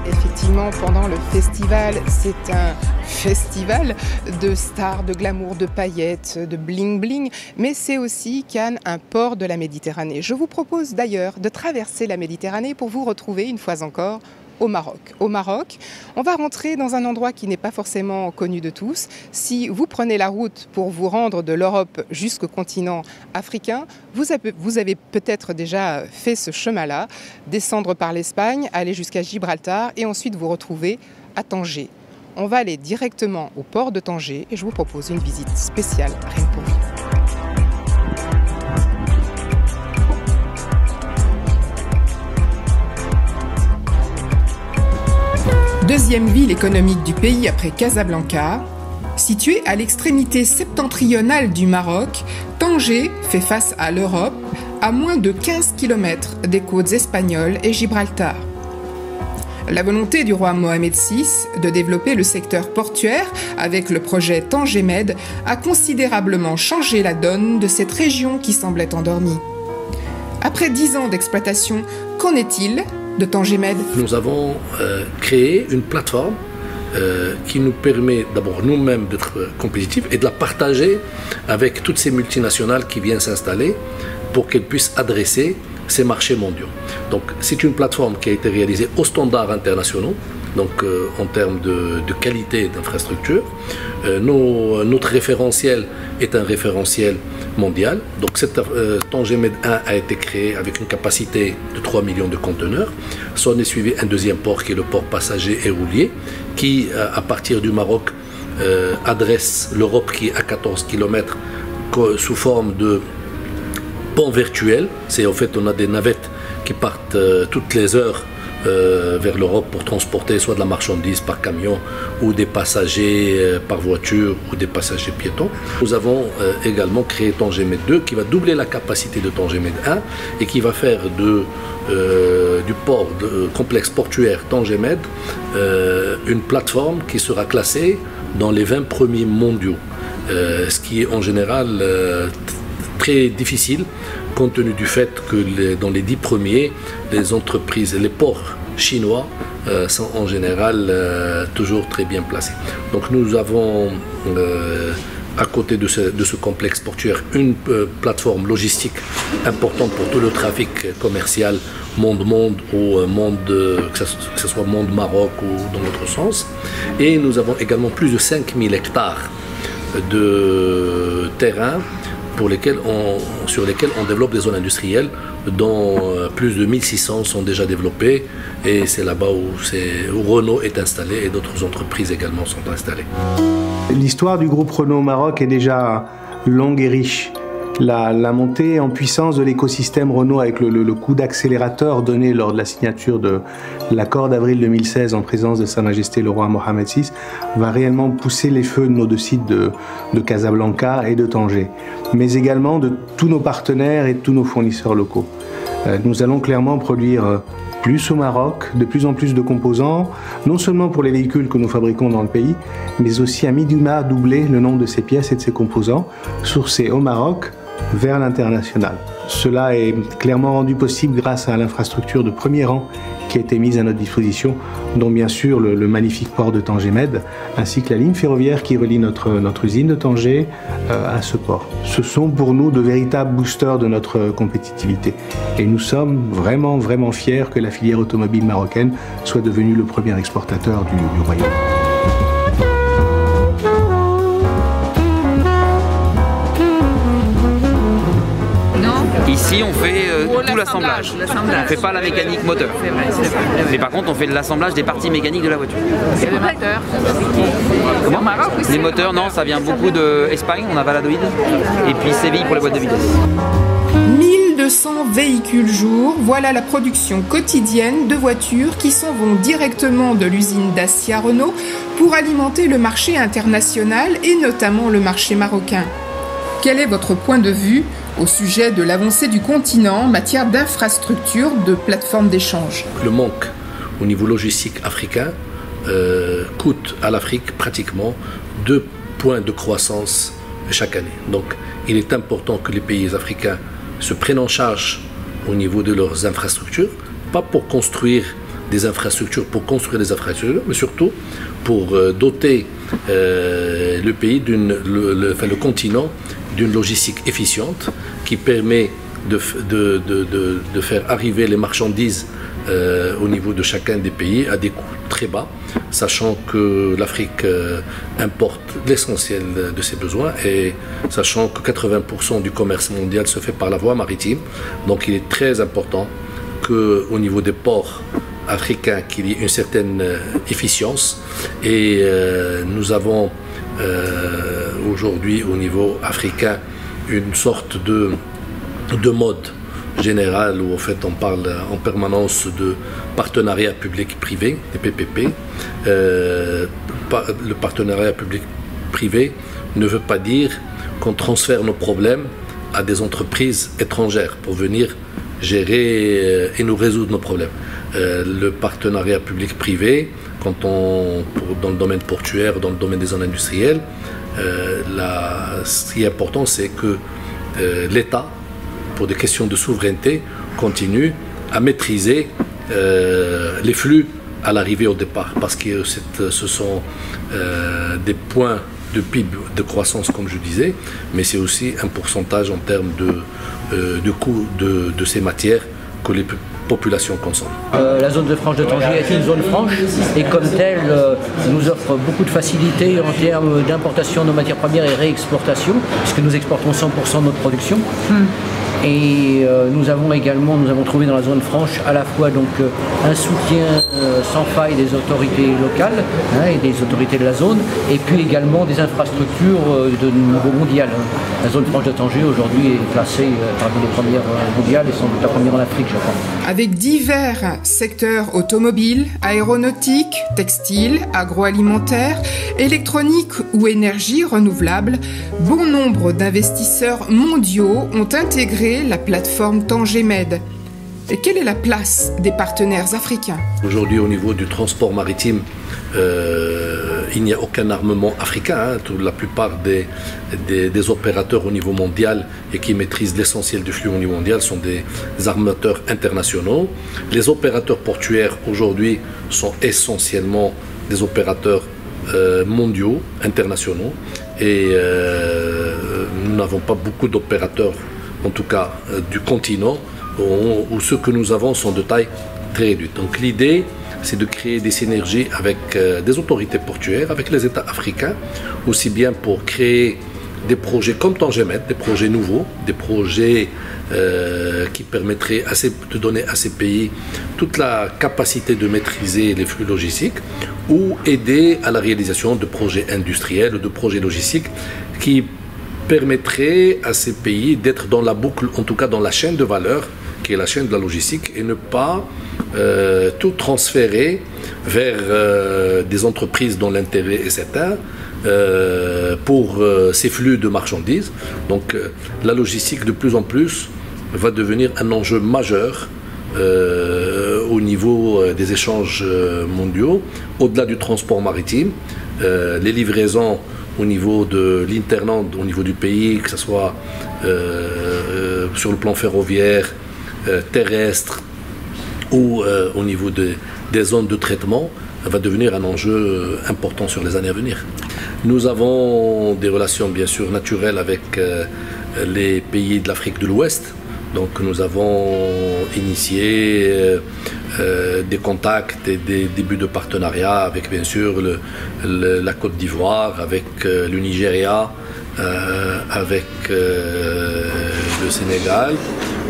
Effectivement, pendant le festival, c'est un festival de stars, de glamour, de paillettes, de bling-bling, mais c'est aussi Cannes, un port de la Méditerranée. Je vous propose d'ailleurs de traverser la Méditerranée pour vous retrouver une fois encore au Maroc. Au Maroc, on va rentrer dans un endroit qui n'est pas forcément connu de tous. Si vous prenez la route pour vous rendre de l'Europe jusqu'au continent africain, vous avez peut-être déjà fait ce chemin-là, descendre par l'Espagne, aller jusqu'à Gibraltar et ensuite vous retrouver à Tanger. On va aller directement au port de Tanger et je vous propose une visite spéciale rien que pour vous. Deuxième ville économique du pays après Casablanca, située à l'extrémité septentrionale du Maroc, Tanger fait face à l'Europe à moins de 15 km des côtes espagnoles et Gibraltar. La volonté du roi Mohamed VI de développer le secteur portuaire avec le projet Tanger-Med a considérablement changé la donne de cette région qui semblait endormie. Après 10 ans d'exploitation, qu'en est-il de Tangemed? Nous avons créé une plateforme qui nous permet d'abord nous-mêmes d'être compétitifs et de la partager avec toutes ces multinationales qui viennent s'installer pour qu'elles puissent adresser ces marchés mondiaux. Donc c'est une plateforme qui a été réalisée aux standards internationaux, donc en termes de qualité d'infrastructure. Notre référentiel est un référentiel mondial. Donc cette Tangemed 1 a été créée avec une capacité de 3 millions de conteneurs. S'en est suivi un deuxième port qui est le port passager et roulier qui, à partir du Maroc, adresse l'Europe qui est à 14 km sous forme de pont virtuel. C'est en fait, on a des navettes qui partent toutes les heures vers l'Europe pour transporter soit de la marchandise par camion ou des passagers par voiture ou des passagers piétons. Nous avons également créé Tangemed 2 qui va doubler la capacité de Tangemed 1 et qui va faire du port, complexe portuaire Tangemed une plateforme qui sera classée dans les 20 premiers mondiaux, ce qui est en général très difficile compte tenu du fait que dans les 10 premiers, les entreprises, les ports chinois sont en général toujours très bien placés. Donc nous avons à côté de ce complexe portuaire une plateforme logistique importante pour tout le trafic commercial monde-monde ou que ce soit monde-Maroc ou dans l'autre sens. Et nous avons également plus de 5000 hectares de terrain sur lesquels on développe des zones industrielles dont plus de 1600 sont déjà développées et c'est là-bas où Renault est installé et d'autres entreprises également sont installées. L'histoire du groupe Renault au Maroc est déjà longue et riche. La montée en puissance de l'écosystème Renault avec le coup d'accélérateur donné lors de la signature de l'accord d'avril 2016 en présence de Sa Majesté le roi Mohamed VI va réellement pousser les feux de nos deux sites de Casablanca et de Tanger, mais également de tous nos partenaires et de tous nos fournisseurs locaux. Nous allons clairement produire plus au Maroc, de plus en plus de composants, non seulement pour les véhicules que nous fabriquons dans le pays, mais aussi à minima doubler le nombre de ces pièces et de ces composants sourcés au Maroc vers l'international. Cela est clairement rendu possible grâce à l'infrastructure de premier rang qui a été mise à notre disposition, dont bien sûr le magnifique port de Tangemed, ainsi que la ligne ferroviaire qui relie notre usine de Tanger à ce port. Ce sont pour nous de véritables boosters de notre compétitivité. Et nous sommes vraiment fiers que la filière automobile marocaine soit devenue le premier exportateur du royaume. Ici, on fait tout l'assemblage. On ne fait pas la mécanique moteur. Mais par contre, on fait l'assemblage des parties mécaniques de la voiture. Et les moteurs? Comment? Les moteurs, non, ça vient beaucoup d'Espagne, on a Valladolid. Et puis Séville pour les boîtes de vitesse. 1200 véhicules jour, voilà la production quotidienne de voitures qui s'en vont directement de l'usine Dacia Renault pour alimenter le marché international et notamment le marché marocain. Quel est votre point de vue au sujet de l'avancée du continent en matière d'infrastructures, de plateformes d'échange? Le manque au niveau logistique africain coûte à l'Afrique pratiquement 2 points de croissance chaque année. Donc il est important que les pays africains se prennent en charge au niveau de leurs infrastructures, pas pour construire des infrastructures, mais surtout pour doter le pays, le continent, d'une logistique efficiente qui permet de faire arriver les marchandises au niveau de chacun des pays à des coûts très bas, sachant que l'Afrique importe l'essentiel de ses besoins et sachant que 80% du commerce mondial se fait par la voie maritime. Donc il est très important qu'au niveau des ports africains, qu'il y ait une certaine efficience et nous avons aujourd'hui au niveau africain une sorte de mode général où en fait on parle en permanence de partenariat public-privé, des PPP. Le partenariat public-privé ne veut pas dire qu'on transfère nos problèmes à des entreprises étrangères pour venir gérer et nous résoudre nos problèmes. Le partenariat public-privé, dans le domaine portuaire, dans le domaine des zones industrielles, ce qui est important, c'est que l'État, pour des questions de souveraineté, continue à maîtriser les flux à l'arrivée au départ, parce que ce sont des points de PIB de croissance, comme je disais, mais c'est aussi un pourcentage en termes de coût de ces matières que les populations consomment. La zone de franche de Tanger est une zone franche et comme telle nous offre beaucoup de facilités en termes d'importation de nos matières premières et réexportation, puisque nous exportons 100% de notre production. Et nous avons trouvé dans la zone franche à la fois donc, un soutien sans faille des autorités locales et des autorités de la zone, et puis également des infrastructures de niveau mondial. La zone franche de Tanger aujourd'hui est classée parmi les premières mondiales et sans doute la première en Afrique, je crois. Avec divers secteurs automobiles, aéronautiques, textiles, agroalimentaires, électronique ou énergie renouvelable, bon nombre d'investisseurs mondiaux ont intégré la plateforme TangerMed. Et quelle est la place des partenaires africains? Aujourd'hui, au niveau du transport maritime, il n'y a aucun armement africain. La plupart des opérateurs au niveau mondial et qui maîtrisent l'essentiel du flux au niveau mondial sont des armateurs internationaux. Les opérateurs portuaires aujourd'hui sont essentiellement des opérateurs mondiaux, internationaux. Et nous n'avons pas beaucoup d'opérateurs, en tout cas du continent, où ceux que nous avons sont de taille très réduite. Donc l'idée, c'est de créer des synergies avec des autorités portuaires, avec les États africains, aussi bien pour créer des projets comme TangerMed, des projets nouveaux, des projets qui permettraient de donner à ces pays toute la capacité de maîtriser les flux logistiques, ou aider à la réalisation de projets industriels ou de projets logistiques qui permettrait à ces pays d'être dans la boucle, en tout cas dans la chaîne de valeur, qui est la chaîne de la logistique, et ne pas tout transférer vers des entreprises dont l'intérêt est certain pour ces flux de marchandises. Donc la logistique, de plus en plus, va devenir un enjeu majeur au niveau des échanges mondiaux, au-delà du transport maritime. Les livraisons au niveau de l'interland, au niveau du pays, que ce soit sur le plan ferroviaire, terrestre ou au niveau des zones de traitement, va devenir un enjeu important sur les années à venir. Nous avons des relations bien sûr naturelles avec les pays de l'Afrique de l'Ouest. Donc nous avons initié des contacts et des débuts de partenariat avec bien sûr la Côte d'Ivoire, avec le Nigeria, avec le Sénégal.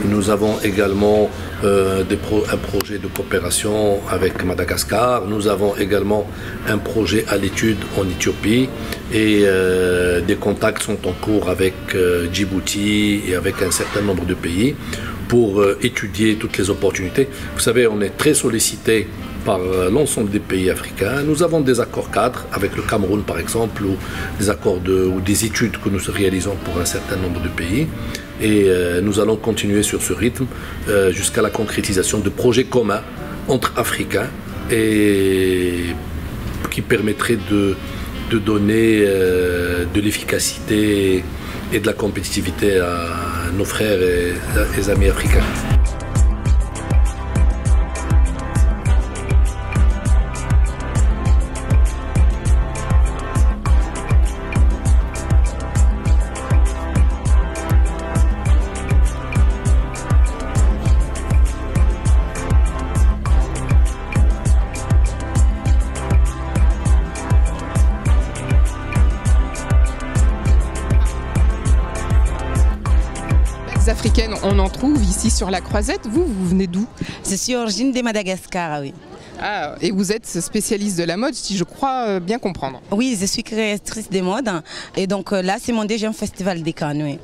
Nous avons également un projet de coopération avec Madagascar. Nous avons également un projet à l'étude en Éthiopie et des contacts sont en cours avec Djibouti et avec un certain nombre de pays pour étudier toutes les opportunités. Vous savez, on est très sollicité par l'ensemble des pays africains. Nous avons des accords cadres avec le Cameroun par exemple, ou des accords ou des études que nous réalisons pour un certain nombre de pays. Et nous allons continuer sur ce rythme jusqu'à la concrétisation de projets communs entre Africains et qui permettraient de donner de l'efficacité et de la compétitivité à nos frères et amis africains. Africaines, on en trouve ici sur la Croisette. Vous venez d'où? Je suis originaire de Madagascar, oui. Ah, et vous êtes spécialiste de la mode, si je crois bien comprendre. Oui, je suis créatrice de mode. Et donc là, c'est mon deuxième festival de Cannes, oui.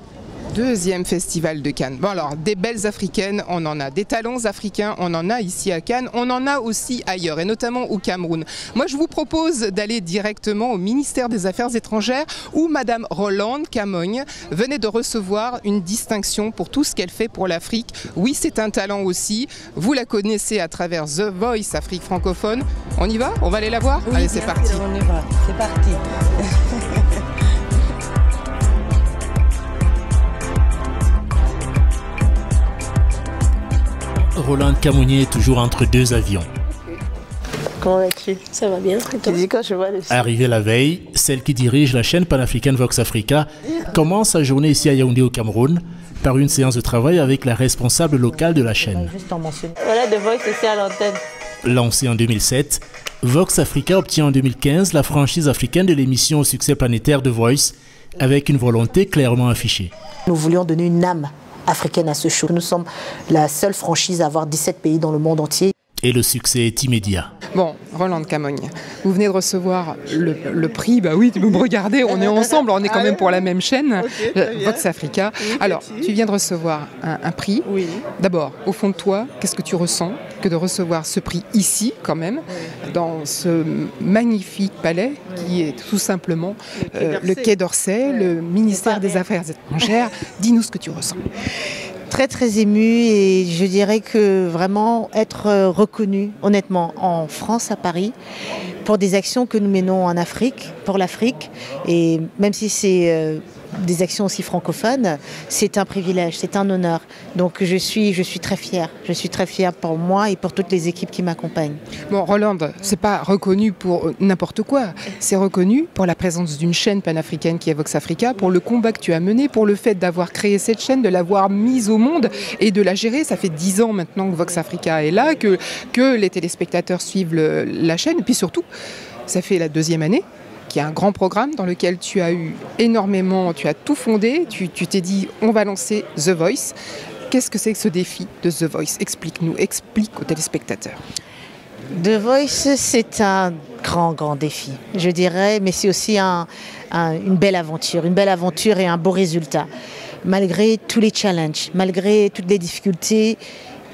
Deuxième festival de Cannes. Bon alors, des belles africaines, on en a. Des talents africains, on en a ici à Cannes. On en a aussi ailleurs, et notamment au Cameroun. Moi, je vous propose d'aller directement au ministère des Affaires étrangères, où Madame Rolande Camogne venait de recevoir une distinction pour tout ce qu'elle fait pour l'Afrique. Oui, c'est un talent aussi. Vous la connaissez à travers The Voice Afrique francophone. On y va? On va aller la voir? Oui, allez, c'est parti. On y va, c'est parti. Rolande Camounier est toujours entre deux avions. Comment vas-tu? Ça va bien. Tu dis quoi, je vois le... Arrivée la veille, celle qui dirige la chaîne panafricaine Vox Africa commence sa journée ici à Yaoundé au Cameroun par une séance de travail avec la responsable locale de la chaîne. Voilà The Voice ici à l'antenne. Lancée en 2007, Vox Africa obtient en 2015 la franchise africaine de l'émission au succès planétaire The Voice avec une volonté clairement affichée. Nous voulions donner une âme africaine à ce show. Nous sommes la seule franchise à avoir 17 pays dans le monde entier. Et le succès est immédiat. Bon, Rolande Camogne, vous venez de recevoir le prix. Bah oui, vous me regardez, on est ensemble, on est quand même pour la même chaîne, Vox Africa. Alors, tu viens de recevoir un prix. Oui. D'abord, au fond de toi, qu'est-ce que tu ressens que de recevoir ce prix ici, quand même, dans ce magnifique palais qui est tout simplement le Quai d'Orsay, le ministère des Affaires étrangères. Dis-nous ce que tu ressens. Très très émue et je dirais que vraiment être reconnu honnêtement en France, à Paris, pour des actions que nous menons en Afrique, pour l'Afrique, et même si c'est des actions aussi francophones, c'est un privilège, c'est un honneur. Donc je suis très fière. Je suis très fière pour moi et pour toutes les équipes qui m'accompagnent. Bon, Rolande, c'est pas reconnu pour n'importe quoi. C'est reconnu pour la présence d'une chaîne panafricaine qui est Vox Africa, pour le combat que tu as mené, pour le fait d'avoir créé cette chaîne, de l'avoir mise au monde et de la gérer. Ça fait 10 ans maintenant que Vox Africa est là, que les téléspectateurs suivent la chaîne. Et puis surtout, ça fait la 2e année. Il y a un grand programme dans lequel tu as eu énormément, tu as tout fondé, tu t'es dit on va lancer The Voice. Qu'est-ce que c'est que ce défi de The Voice? Explique-nous, explique aux téléspectateurs. The Voice, c'est un grand défi, je dirais, mais c'est aussi une belle aventure et un beau résultat. Malgré tous les challenges, malgré toutes les difficultés,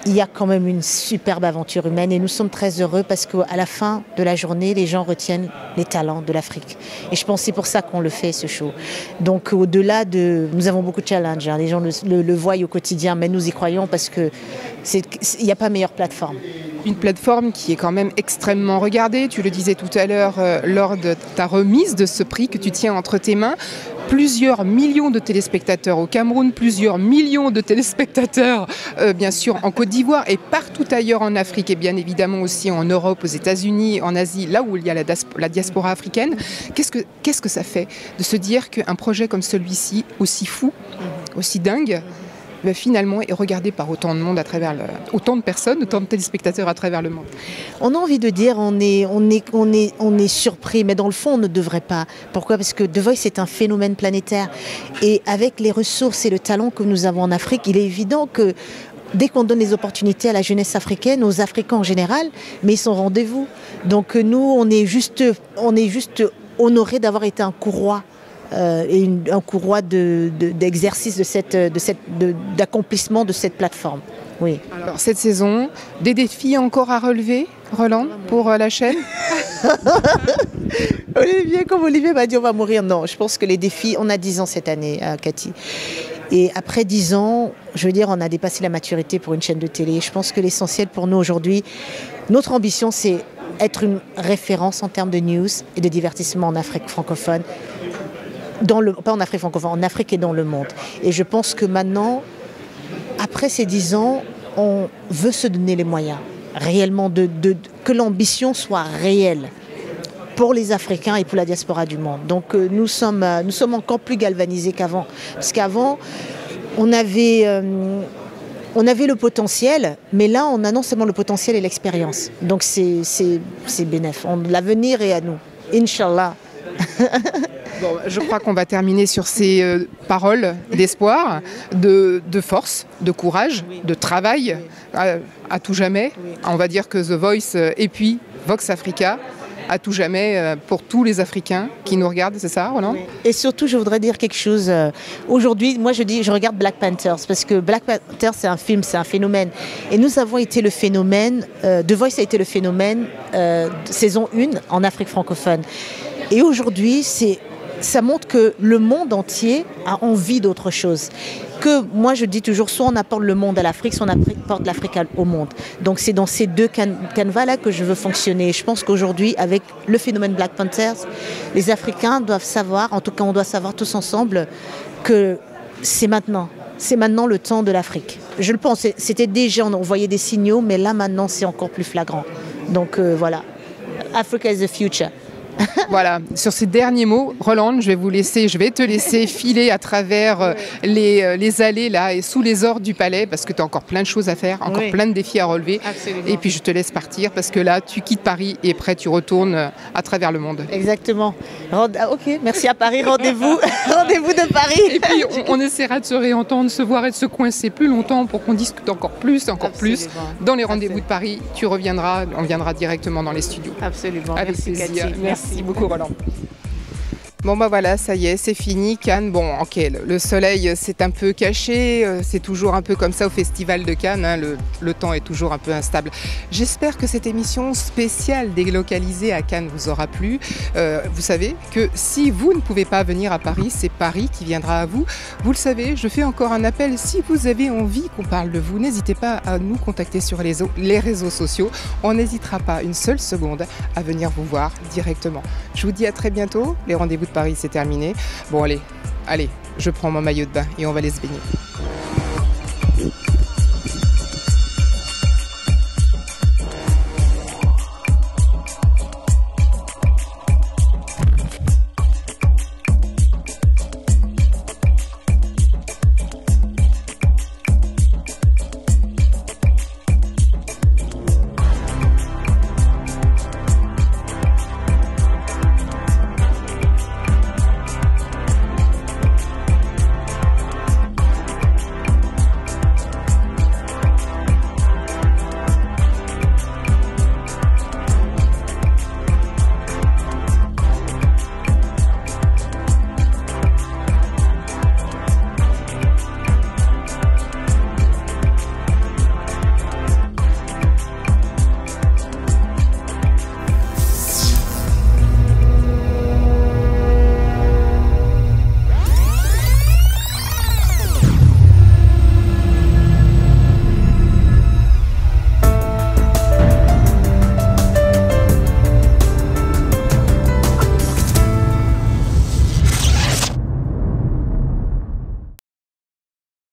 il y a quand même une superbe aventure humaine et nous sommes très heureux parce qu'à la fin de la journée, les gens retiennent les talents de l'Afrique. Et je pense que c'est pour ça qu'on le fait, ce show. Donc au-delà de... Nous avons beaucoup de challenges, hein. Les gens le voient au quotidien, mais nous y croyons parce qu'il n'y a pas meilleure plateforme. Une plateforme qui est quand même extrêmement regardée. Tu le disais tout à l'heure lors de ta remise de ce prix que tu tiens entre tes mains. Plusieurs millions de téléspectateurs au Cameroun, plusieurs millions de téléspectateurs bien sûr en Côte d'Ivoire et partout ailleurs en Afrique et bien évidemment aussi en Europe, aux États-Unis, en Asie, là où il y a la diaspora africaine. Qu'est-ce que ça fait de se dire qu'un projet comme celui-ci, aussi fou, aussi dingue, finalement est regardé par autant de monde autant de personnes, autant de téléspectateurs à travers le monde? On a envie de dire on est surpris, mais dans le fond on ne devrait pas. Pourquoi? Parce que The Voice est un phénomène planétaire et avec les ressources et le talent que nous avons en Afrique, il est évident que dès qu'on donne les opportunités à la jeunesse africaine, aux Africains en général, mais ils sont au rendez-vous. Donc nous, on est juste honorés d'avoir été un courroie. Et un courroie d'exercice d'accomplissement de cette plateforme. Oui. Alors cette saison, des défis encore à relever, Rolande, pour la chaîne? Comme Olivier m'a dit, on va mourir. Non, je pense que les défis, on a 10 ans cette année, Cathy. Et après 10 ans, je veux dire, on a dépassé la maturité pour une chaîne de télé. Je pense que l'essentiel pour nous aujourd'hui, notre ambition, c'est être une référence en termes de news et de divertissement en Afrique francophone. Pas en Afrique francophone, en Afrique et dans le monde. Et je pense que maintenant, après ces 10 ans, on veut se donner les moyens, réellement, que l'ambition soit réelle pour les Africains et pour la diaspora du monde. Donc nous sommes encore plus galvanisés qu'avant. Parce qu'avant, on avait le potentiel, mais là, on a non seulement le potentiel et l'expérience. Donc c'est bénéf. L'avenir est à nous. Inch'Allah. Bon, je crois qu'on va terminer sur ces paroles d'espoir, de force, de courage, de travail à tout jamais. On va dire que The Voice et puis Vox Africa à tout jamais pour tous les Africains qui nous regardent, c'est ça, Roland? Et surtout, je voudrais dire quelque chose. Aujourd'hui, moi je regarde Black Panthers parce que Black Panthers c'est un film, c'est un phénomène. Et nous avons été le phénomène, The Voice a été le phénomène saison 1 en Afrique francophone. Et aujourd'hui, ça montre que le monde entier a envie d'autre chose. Que moi je dis toujours, soit on apporte le monde à l'Afrique, soit on apporte l'Afrique au monde. Donc c'est dans ces deux canevas-là que je veux fonctionner. Je pense qu'aujourd'hui, avec le phénomène Black Panthers, les Africains doivent savoir, en tout cas on doit savoir tous ensemble, que c'est maintenant. c'est maintenant le temps de l'Afrique. Je le pense, c'était déjà, on voyait des signaux, mais là maintenant c'est encore plus flagrant. Donc voilà, Africa is the future. Voilà, sur ces derniers mots, Rolande, je vais te laisser filer à travers les allées là et sous les ordres du palais parce que tu as encore plein de choses à faire, encore plein de défis à relever. Absolument. Et puis je te laisse partir parce que là, tu quittes Paris et après tu retournes à travers le monde. Exactement. Ok, merci à Paris, rendez-vous de Paris. Et puis on essaiera de se réentendre, se voir et de se coincer plus longtemps pour qu'on discute encore plus. Dans les rendez-vous de Paris, tu reviendras, on viendra directement dans les studios. Absolument. Avec merci plaisir. Cathy. Merci beaucoup Roland. Bon bah voilà, ça y est, c'est fini, Cannes. Bon ok, le soleil s'est un peu caché, c'est toujours un peu comme ça au Festival de Cannes, hein, le temps est toujours un peu instable. J'espère que cette émission spéciale délocalisée à Cannes vous aura plu. Vous savez que si vous ne pouvez pas venir à Paris, c'est Paris qui viendra à vous. Vous le savez, je fais encore un appel, si vous avez envie qu'on parle de vous, n'hésitez pas à nous contacter sur les réseaux sociaux. On n'hésitera pas une seule seconde à venir vous voir directement. Je vous dis à très bientôt, les rendez-vous de Paris c'est terminé. Bon allez, je prends mon maillot de bain et on va aller se baigner.